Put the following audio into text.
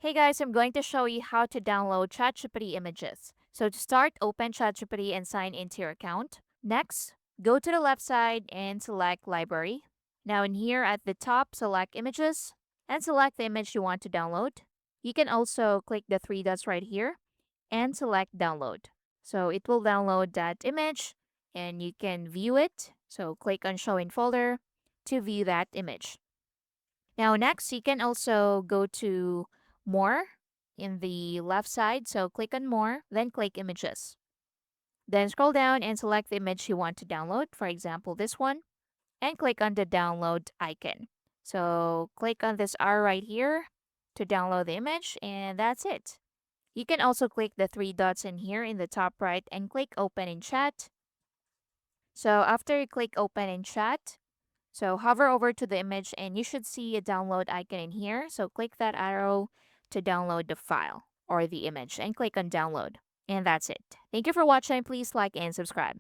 Hey guys, I'm going to show you how to download ChatGPT images. So to start, open ChatGPT and sign into your account. Next, go to the left side and select Library. Now in here at the top, select Images and select the image you want to download. You can also click the three dots right here and select Download. So it will download that image and you can view it. So click on Show in Folder to view that image. Now, next, you can also go to More in the left side. So click on More, then click Images. Then scroll down and select the image you want to download, for example, this one, and click on the download icon. So click on this R right here to download the image, and that's it. You can also click the three dots in here in the top right and click Open in Chat. So after you click Open in Chat, so hover over to the image and you should see a download icon in here. So click that arrow to download the file or the image and click on download. And that's it. Thank you for watching. Please like and subscribe.